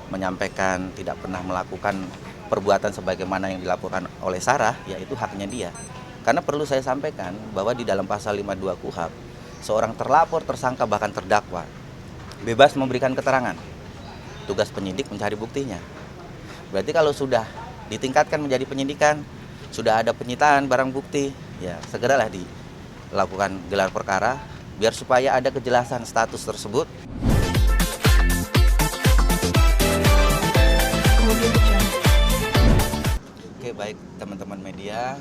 menyampaikan tidak pernah melakukan perbuatan sebagaimana yang dilaporkan oleh Sarah, ya itu haknya dia. Karena perlu saya sampaikan bahwa di dalam pasal 52 KUHP, seorang terlapor, tersangka, bahkan terdakwa bebas memberikan keterangan. Tugas penyidik mencari buktinya. Berarti kalau sudah ditingkatkan menjadi penyidikan, sudah ada penyitaan barang bukti, ya segeralah dilakukan gelar perkara biar supaya ada kejelasan status tersebut. Oke, baik teman-teman media,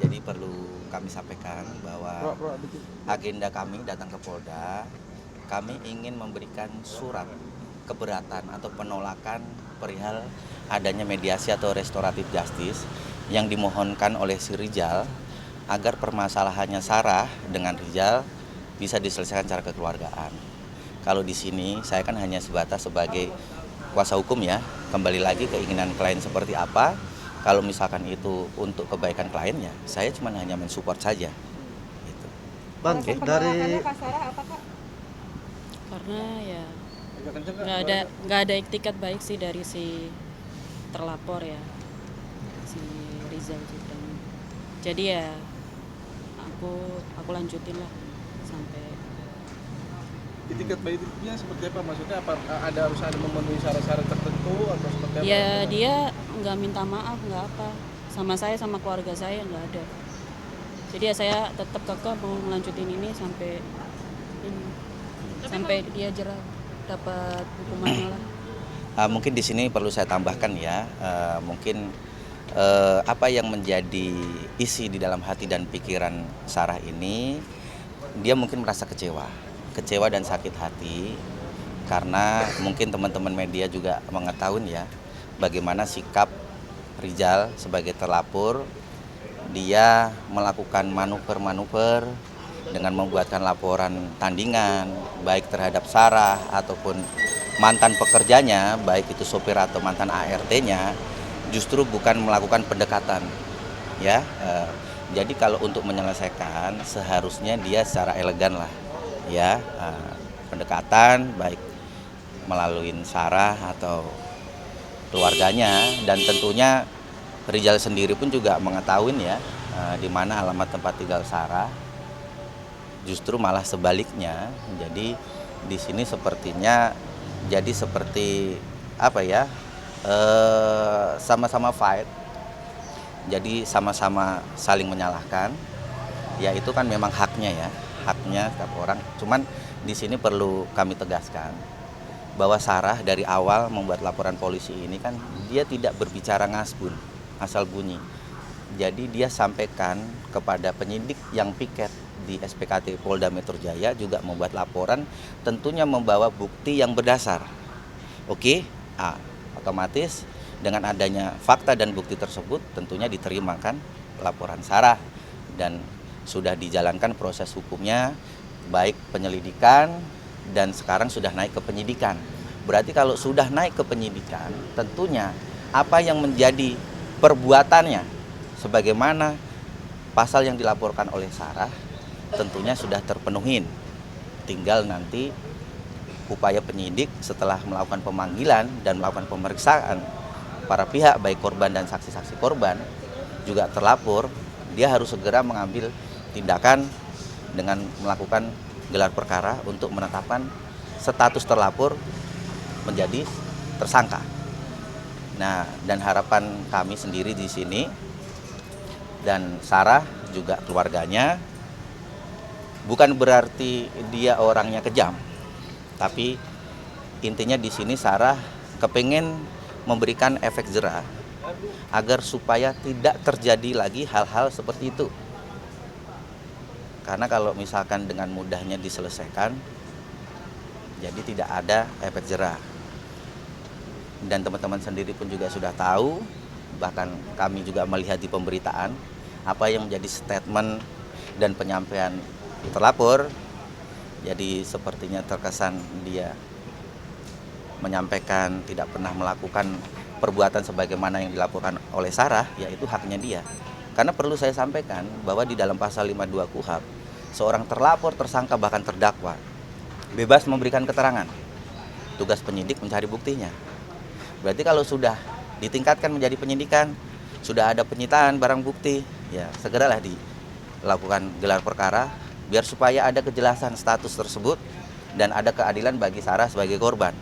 jadi perlu kami sampaikan bahwa agenda kami datang ke Polda, kami ingin memberikan surat keberatan atau penolakan perihal adanya mediasi atau restoratif justice yang dimohonkan oleh si Rizal agar permasalahannya Sarah dengan Rizal bisa diselesaikan secara kekeluargaan. Kalau di sini saya kan hanya sebatas sebagai kuasa hukum ya, kembali lagi keinginan klien seperti apa. Kalau misalkan itu untuk kebaikan kliennya, saya cuma hanya mensupport saja. Gitu. Bang, Alasan dari penolakannya Kak Sarah apa Kak? Karena ya nggak ada iktikat baik sih dari si terlapor ya, si Rizal Cipta. Jadi ya aku lanjutin lah sampai. itikat baiknya seperti apa? Maksudnya apa harus ada memenuhi syarat-syarat tertentu atau seperti apa? Ya dia nggak minta maaf, nggak apa, sama saya sama keluarga saya nggak ada. Jadi ya saya tetap kekeh mau melanjutin ini sampai dia jerah dapat hukumannya lah. Mungkin di sini perlu saya tambahkan ya, mungkin apa yang menjadi isi di dalam hati dan pikiran Sarah ini, dia mungkin merasa kecewa dan sakit hati karena mungkin teman-teman media juga mengetahui ya bagaimana sikap Rizal sebagai terlapor. Dia melakukan manuver-manuver dengan membuatkan laporan tandingan baik terhadap Sarah ataupun mantan pekerjanya, baik itu sopir atau mantan ART-nya, justru bukan melakukan pendekatan ya. Jadi kalau untuk menyelesaikan seharusnya dia secara elegan lah ya, pendekatan baik melalui Sarah atau keluarganya, dan tentunya Rizal sendiri pun juga mengetahui ya di mana alamat tempat tinggal Sarah. Justru malah sebaliknya, jadi di sini sepertinya jadi seperti apa ya, sama-sama fight, jadi sama-sama saling menyalahkan. Ya itu kan memang haknya setiap orang. Cuman di sini perlu kami tegaskan bahwa Sarah dari awal membuat laporan polisi ini kan dia tidak berbicara ngasbun, asal bunyi. Jadi dia sampaikan kepada penyidik yang piket di SPKT Polda Metro Jaya juga membuat laporan, tentunya membawa bukti yang berdasar. Oke, otomatis dengan adanya fakta dan bukti tersebut tentunya diterimakan laporan Sarah dan sudah dijalankan proses hukumnya, baik penyelidikan dan sekarang sudah naik ke penyidikan. Berarti kalau sudah naik ke penyidikan, tentunya apa yang menjadi perbuatannya sebagaimana pasal yang dilaporkan oleh Sarah tentunya sudah terpenuhi. Tinggal nanti upaya penyidik setelah melakukan pemanggilan dan melakukan pemeriksaan para pihak baik korban dan saksi-saksi korban juga terlapor, dia harus segera mengambil tindakan dengan melakukan gelar perkara untuk menetapkan status terlapor menjadi tersangka. Nah, dan harapan kami sendiri di sini dan Sarah juga keluarganya, bukan berarti dia orangnya kejam, tapi intinya di sini Sarah kepengen memberikan efek jerah agar supaya tidak terjadi lagi hal-hal seperti itu. Karena kalau misalkan dengan mudahnya diselesaikan, jadi tidak ada efek jerah. Dan teman-teman sendiri pun juga sudah tahu, bahkan kami juga melihat di pemberitaan, apa yang menjadi statement dan penyampaian terlapor. Jadi sepertinya terkesan dia menyampaikan tidak pernah melakukan perbuatan sebagaimana yang dilaporkan oleh Sarah, ya itu haknya dia. Karena perlu saya sampaikan bahwa di dalam pasal 52 KUHP, seorang terlapor, tersangka, bahkan terdakwa bebas memberikan keterangan. Tugas penyidik mencari buktinya. Berarti kalau sudah ditingkatkan menjadi penyidikan, sudah ada penyitaan barang bukti, ya segeralah dilakukan gelar perkara biar supaya ada kejelasan status tersebut dan ada keadilan bagi Sarah sebagai korban.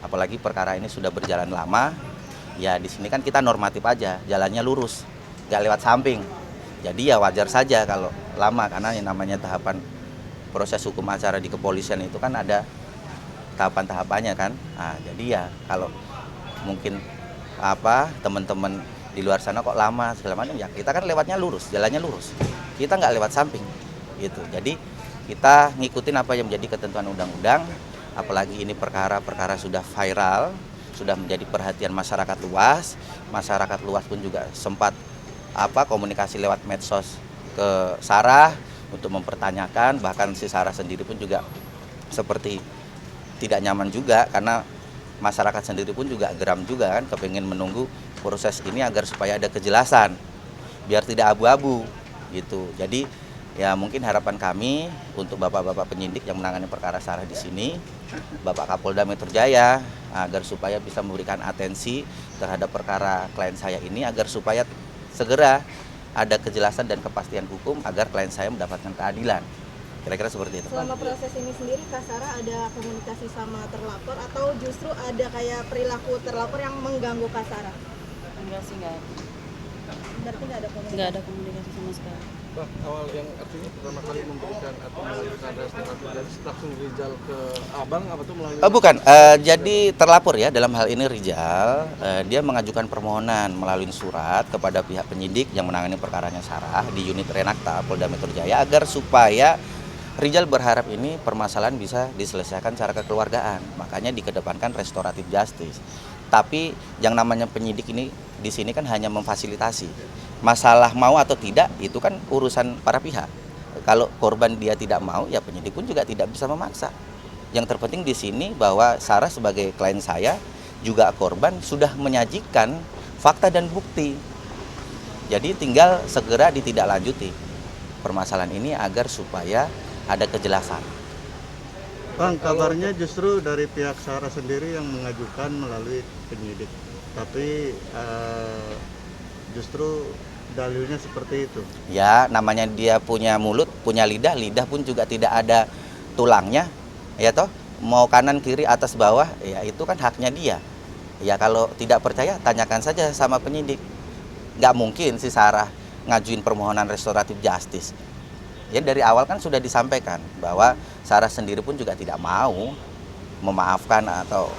Apalagi perkara ini sudah berjalan lama, ya di sini kan kita normatif aja, jalannya lurus, nggak lewat samping. Jadi ya wajar saja kalau lama, karena yang namanya tahapan proses hukum acara di kepolisian itu kan ada tahapan-tahapannya kan. Nah, jadi ya kalau mungkin teman-teman di luar sana kok lama segala macam, ya kita kan lewatnya lurus, jalannya lurus, kita nggak lewat samping gitu. Jadi kita ngikutin apa yang menjadi ketentuan undang-undang, apalagi ini perkara sudah viral, sudah menjadi perhatian masyarakat luas pun juga sempat komunikasi lewat medsos ke Sarah untuk mempertanyakan, bahkan si Sarah sendiri pun juga seperti tidak nyaman juga, karena masyarakat sendiri pun juga geram juga kan, kepengen menunggu proses ini agar supaya ada kejelasan, biar tidak abu-abu gitu. Jadi ya mungkin harapan kami untuk bapak-bapak penyidik yang menangani perkara Sarah di sini, Bapak Kapolda Metro Jaya, agar supaya bisa memberikan atensi terhadap perkara klien saya ini, agar supaya segera ada kejelasan dan kepastian hukum agar klien saya mendapatkan keadilan. Kira-kira seperti itu. Selama proses ini sendiri, Kak Sarah ada komunikasi sama terlapor atau justru ada kayak perilaku terlapor yang mengganggu Kak Sarah? Enggak sih, enggak. Berarti nggak ada komunikasi? Enggak ada komunikasi sama sekali. Bang, awal yang artinya pertama kali memberikan atau melanjutkan restoratif justice langsung Rizal ke Abang apa tuh melalui? Bukan, jadi terlapor ya dalam hal ini Rizal, dia mengajukan permohonan melalui surat kepada pihak penyidik yang menangani perkaranya Sarah di unit Renakta Polda Metro Jaya, agar supaya Rizal berharap ini permasalahan bisa diselesaikan secara kekeluargaan, makanya dikedepankan restoratif justice. Tapi yang namanya penyidik ini di sini kan hanya memfasilitasi. Masalah mau atau tidak itu kan urusan para pihak. Kalau korban dia tidak mau, ya penyidik pun juga tidak bisa memaksa. Yang terpenting di sini bahwa Sarah sebagai klien saya juga korban sudah menyajikan fakta dan bukti. Jadi tinggal segera ditindaklanjuti permasalahan ini agar supaya ada kejelasan. Bang, kabarnya justru dari pihak Sarah sendiri yang mengajukan melalui penyidik, tapi justru dalilnya seperti itu. Ya, namanya dia punya mulut, punya lidah, lidah pun juga tidak ada tulangnya, ya toh. Mau kanan, kiri, atas, bawah, ya itu kan haknya dia. Ya kalau tidak percaya, tanyakan saja sama penyidik. Nggak mungkin si Sarah ngajuin permohonan restoratif justice. Ya dari awal kan sudah disampaikan bahwa Sarah sendiri pun juga tidak mau memaafkan atau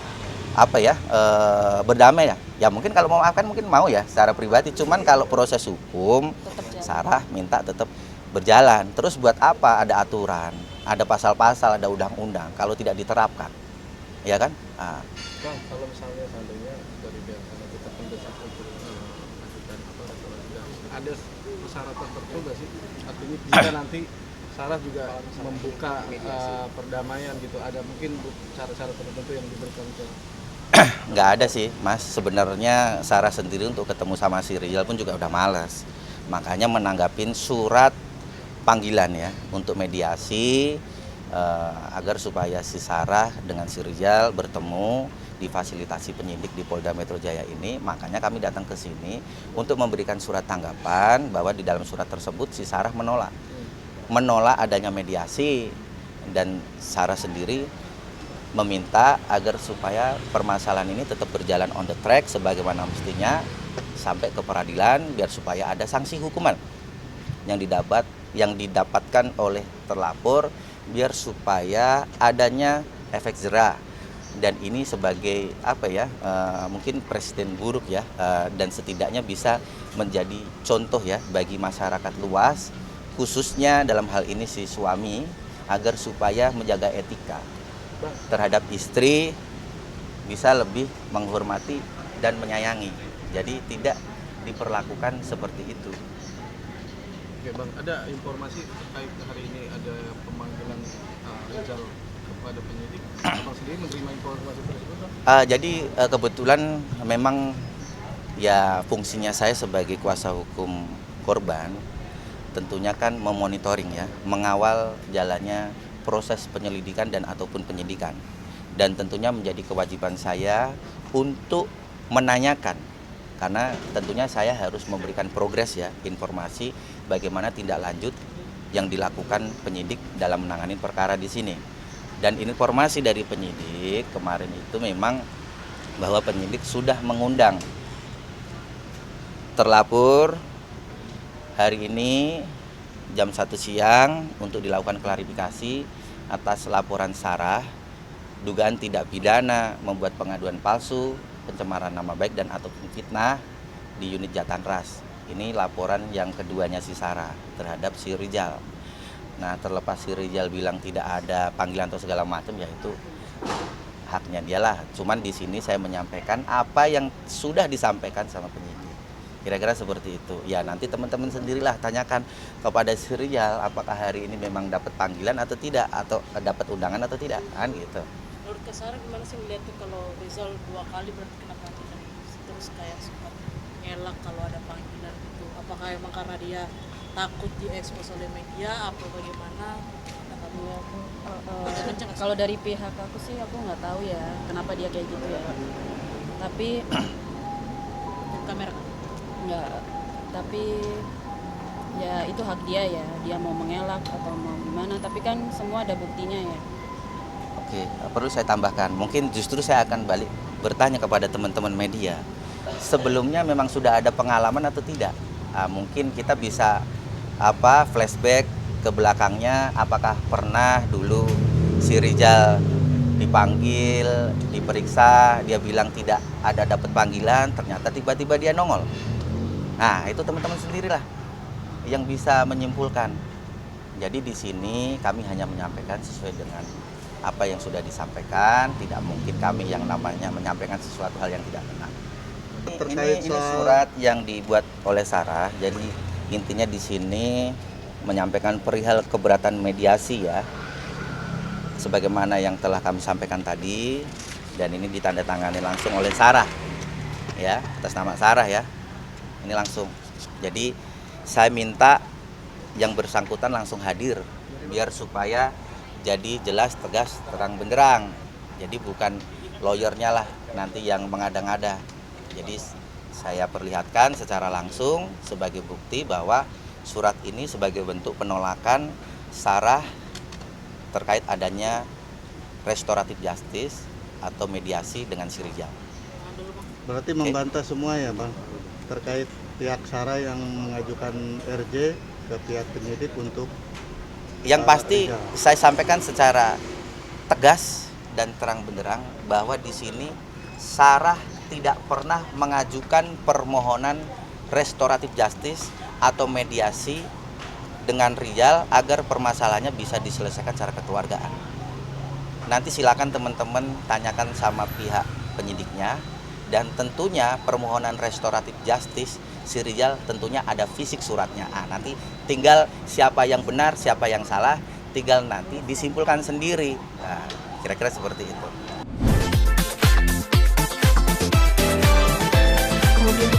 berdamai ya. Ya mungkin kalau memaafkan mungkin mau ya secara pribadi, cuman kalau proses hukum Sarah minta tetap berjalan. Terus buat apa ada aturan, ada pasal-pasal, ada undang-undang kalau tidak diterapkan, ya kan? Nah. Bang, kalau misalnya seandainya dari pihak sana kita mendesak untuk ajukan restoratif justice, ada persyaratan tertentu nggak sih? Artinya jika nanti Sarah juga membuka perdamaian gitu, ada mungkin syarat-syarat tertentu yang diberikan ke? Nggak ada sih Mas, sebenarnya Sarah sendiri untuk ketemu sama si Rizal pun juga udah malas, makanya menanggapin surat panggilan ya untuk mediasi, agar supaya si Sarah dengan si Rizal bertemu difasilitasi penyidik di Polda Metro Jaya ini. Makanya kami datang ke sini untuk memberikan surat tanggapan bahwa di dalam surat tersebut si Sarah menolak adanya mediasi, dan Sarah sendiri meminta agar supaya permasalahan ini tetap berjalan on the track sebagaimana mestinya sampai ke peradilan, biar supaya ada sanksi hukuman yang didapatkan oleh terlapor, biar supaya adanya efek jera. Dan ini sebagai mungkin presiden buruk ya, dan setidaknya bisa menjadi contoh ya bagi masyarakat luas, khususnya dalam hal ini si suami, agar supaya menjaga etika terhadap istri, bisa lebih menghormati dan menyayangi. Jadi tidak diperlakukan seperti itu. Oke Bang, ada informasi terkait hari ini ada pemanggilan Rizal kepada penyidik. Abang sendiri menerima informasi tersebut Bang? Jadi kebetulan memang ya fungsinya saya sebagai kuasa hukum korban tentunya kan memonitoring ya, mengawal jalannya proses penyelidikan dan ataupun penyidikan. Dan tentunya menjadi kewajiban saya untuk menanyakan, karena tentunya saya harus memberikan progres ya, informasi bagaimana tindak lanjut yang dilakukan penyidik dalam menangani perkara di sini. Dan informasi dari penyidik kemarin itu memang bahwa penyidik sudah mengundang terlapor hari ini jam 1 siang untuk dilakukan klarifikasi atas laporan Sarah dugaan tidak pidana membuat pengaduan palsu, pencemaran nama baik dan atau fitnah di unit Jatanras. Ini laporan yang keduanya si Sarah terhadap si Rizal. Nah, terlepas si Rizal bilang tidak ada panggilan atau segala macam, ya itu haknya dialah. Cuman di sini saya menyampaikan apa yang sudah disampaikan sama penyidik. Kira-kira seperti itu. Ya nanti teman-teman sendirilah tanyakan kepada si Rizal apakah hari ini memang dapat panggilan atau tidak, atau dapat undangan atau tidak, kan gitu. Menurut Kak Sarah gimana sih melihatnya kalau Rizal 2 kali berarti kena panggilan, terus kayak sempat ngelak kalau ada panggilan gitu? Apakah emang karena dia takut diekspos oleh media apa bagaimana? Kalau dari pihak aku sih aku nggak tahu ya kenapa dia kayak gitu ya. Tapi kamera nggak. Tapi ya itu hak dia ya. Dia mau mengelak atau mau gimana. Tapi kan semua ada buktinya ya. Oke, perlu saya tambahkan. Mungkin justru saya akan balik bertanya kepada teman-teman media. Sebelumnya memang sudah ada pengalaman atau tidak? Mungkin kita bisa flashback ke belakangnya, apakah pernah dulu si Rizal dipanggil, diperiksa, dia bilang tidak ada dapat panggilan, ternyata tiba-tiba dia nongol. Nah, itu teman-teman sendirilah yang bisa menyimpulkan. Jadi di sini kami hanya menyampaikan sesuai dengan apa yang sudah disampaikan, tidak mungkin kami yang namanya menyampaikan sesuatu hal yang tidak benar. Ini surat yang dibuat oleh Sarah, jadi intinya di sini menyampaikan perihal keberatan mediasi ya, sebagaimana yang telah kami sampaikan tadi, dan ini ditandatangani langsung oleh Sarah ya, atas nama Sarah ya, ini langsung. Jadi saya minta yang bersangkutan langsung hadir biar supaya jadi jelas, tegas, terang benderang. Jadi bukan lawyernya lah nanti yang mengada-ngada. Jadi saya perlihatkan secara langsung sebagai bukti bahwa surat ini sebagai bentuk penolakan Sarah terkait adanya restoratif justice atau mediasi dengan si Rizal. Berarti membantah semua ya Bang, terkait pihak Sarah yang mengajukan RJ ke pihak penyidik untuk yang pasti Rizal. Saya sampaikan secara tegas dan terang benderang bahwa di sini Sarah tidak pernah mengajukan permohonan restoratif justice atau mediasi dengan Rizal agar permasalahannya bisa diselesaikan secara kekeluargaan. Nanti silakan teman-teman tanyakan sama pihak penyidiknya, dan tentunya permohonan restoratif justice si Rizal tentunya ada fisik suratnya. Nanti tinggal siapa yang benar, siapa yang salah, tinggal nanti disimpulkan sendiri. Kira-kira seperti itu. Kemudian